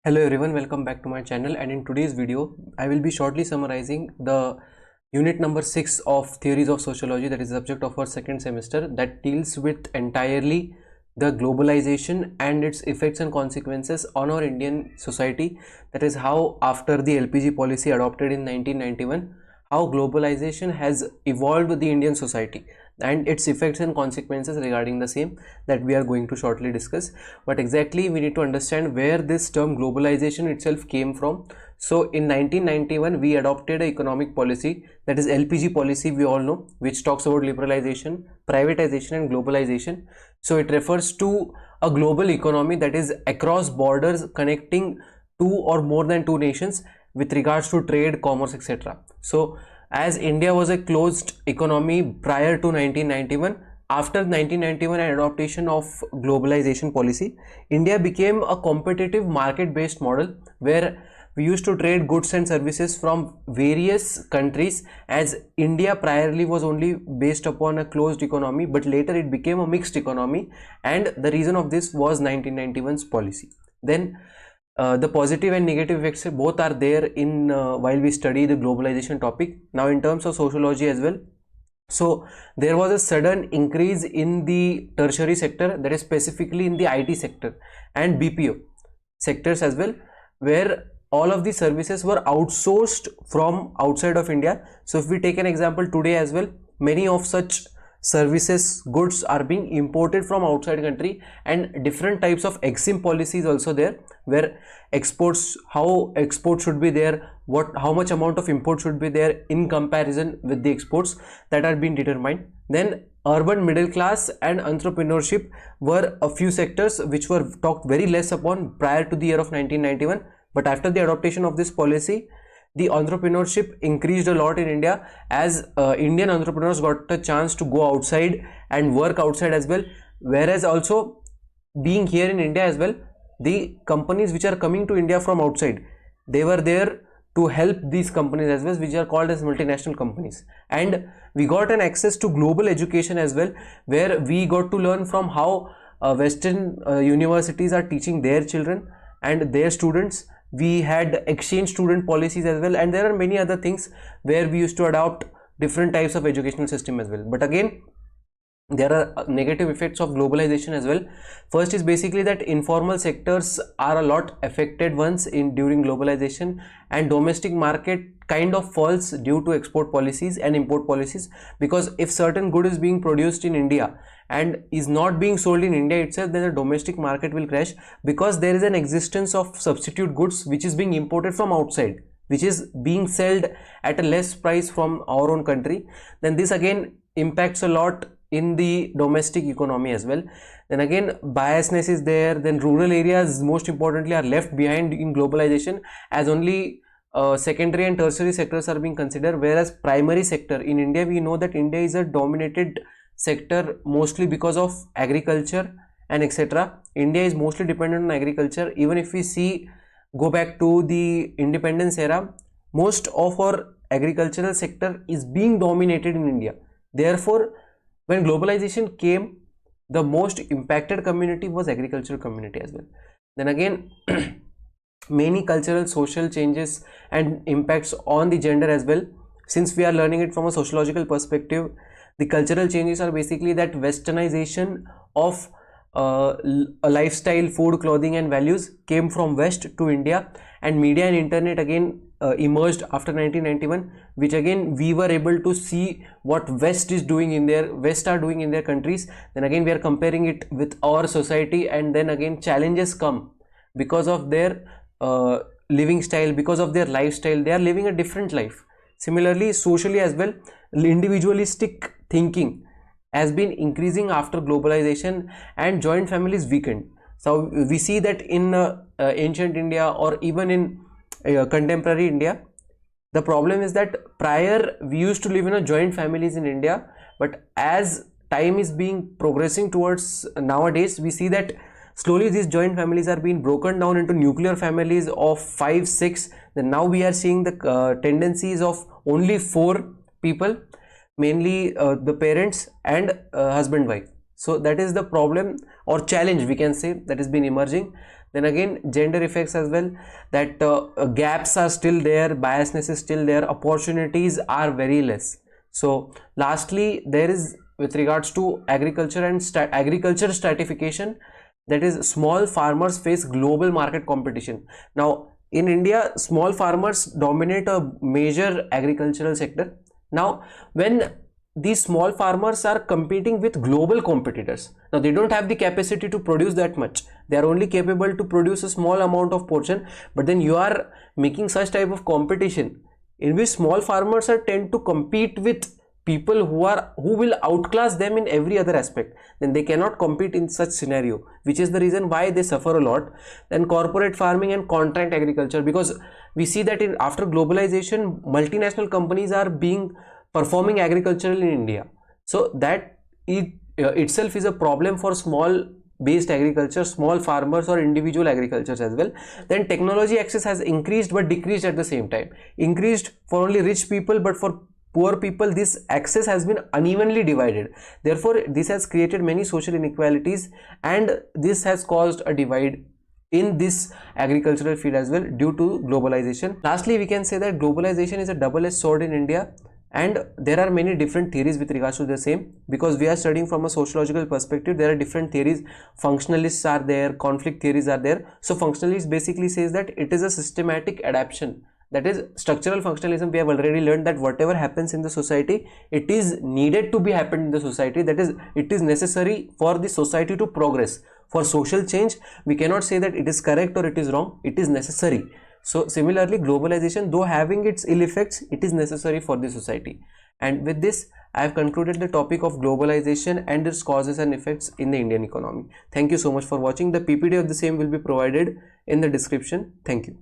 Hello everyone, welcome back to my channel, and in today's video I will be shortly summarizing the unit number 6 of theories of sociology, that is the subject of our second semester, that deals with entirely the globalization and its effects and consequences on our Indian society. That is how after the LPG policy adopted in 1991, how globalization has evolved the Indian society and its effects and consequences regarding the same, that we are going to shortly discuss. But exactly we need to understand where this term globalization itself came from. So in 1991 we adopted an economic policy, that is LPG policy, we all know, which talks about liberalization, privatization and globalization. So it refers to a global economy that is across borders, connecting two or more than two nations with regards to trade, commerce, etc. So as India was a closed economy prior to 1991, after 1991 and adoption of globalization policy, India became a competitive market-based model where we used to trade goods and services from various countries, as India priorly was only based upon a closed economy, but later it became a mixed economy, and the reason of this was 1991's policy. Then the positive and negative effects both are there in while we study the globalization topic. Now in terms of sociology as well, so there was a sudden increase in the tertiary sector, that is specifically in the IT sector and BPO sectors as well, where all of these services were outsourced from outside of India. So if we take an example today as well, many of such services, goods are being imported from outside country, and different types of exim policies also there, where exports, how export should be there, how much amount of import should be there in comparison with the exports, that are being determined. Then urban middle class and entrepreneurship were a few sectors which were talked very less upon prior to the year of 1991, but after the adoption of this policy, the entrepreneurship increased a lot in India, as Indian entrepreneurs got a chance to go outside and work outside as well, whereas also being here in India as well, the companies which are coming to India from outside, they were there to help these companies as well, which are called as multinational companies. And we got an access to global education as well, where we got to learn from how Western universities are teaching their children and their students. We had exchange student policies as well, and there are many other things where we used to adopt different types of educational system as well. But again, there are negative effects of globalization as well. First is basically that informal sectors are a lot affected once during globalization, and domestic market kind of falls due to export policies and import policies, because if certain good is being produced in India and is not being sold in India itself, then the domestic market will crash, because there is an existence of substitute goods which is being imported from outside, which is being sold at a less price from our own country. Then this again impacts a lot in the domestic economy as well. Then again, biasness is there. Then rural areas, most importantly, are left behind in globalization, as only secondary and tertiary sectors are being considered, whereas primary sector in India, we know that India is a dominated sector mostly because of agriculture and etc. India is mostly dependent on agriculture. Even if we see, go back to the independence era, most of our agricultural sector is being dominated in India. Therefore, when globalization came, the most impacted community was agricultural community as well. Then again, many cultural social changes and impacts on the gender as well. Since we are learning it from a sociological perspective, the cultural changes are basically that westernization of a lifestyle, food, clothing and values came from West to India, and media and internet again emerged after 1991, which again we were able to see what West are doing in their countries. Then again we are comparing it with our society, and then again challenges come because of their living style, because of their lifestyle. They are living a different life. Similarly, socially as well, individualistic thinking has been increasing after globalization, and joint families weakened. So we see that in ancient India, or even in contemporary India, the problem is that prior we used to live in a joint families in India, but as time is being progressing towards nowadays, we see that slowly these joint families are being broken down into nuclear families of 5, 6. Then now we are seeing the tendencies of only 4 people, mainly the parents and husband, wife. So that is the problem or challenge we can say that has been emerging. Then again, gender effects as well, that gaps are still there, biasness is still there, opportunities are very less. So lastly, there is with regards to agriculture and agriculture stratification, that is small farmers face global market competition. Now in India, small farmers dominate a major agricultural sector. Now when these small farmers are competing with global competitors, now they don't have the capacity to produce that much, they are only capable to produce a small amount of portion, but then you are making such type of competition in which small farmers are tend to compete with people who will outclass them in every other aspect, then they cannot compete in such scenario, which is the reason why they suffer a lot. Then corporate farming and contract agriculture, because we see that in after globalization, multinational companies are being performing agricultural in India, so that itself is a problem for small based agriculture, small farmers or individual agricultures as well. Then technology access has increased but decreased at the same time. Increased for only rich people, but for poor people this access has been unevenly divided. Therefore this has created many social inequalities, and this has caused a divide in this agricultural field as well due to globalization. Lastly, we can say that globalization is a double-edged sword in India, and there are many different theories with regards to the same, because we are studying from a sociological perspective. There are different theories, functionalists are there, conflict theories are there. So functionalist basically says that it is a systematic adaptation, that is structural functionalism. We have already learned that whatever happens in the society, it is needed to be happened in the society, that is it is necessary for the society to progress. For social change, we cannot say that it is correct or it is wrong, it is necessary. So similarly, globalization, though having its ill effects, it is necessary for the society. And with this, I have concluded the topic of globalization and its causes and effects in the Indian economy. Thank you so much for watching. The PPT of the same will be provided in the description. Thank you.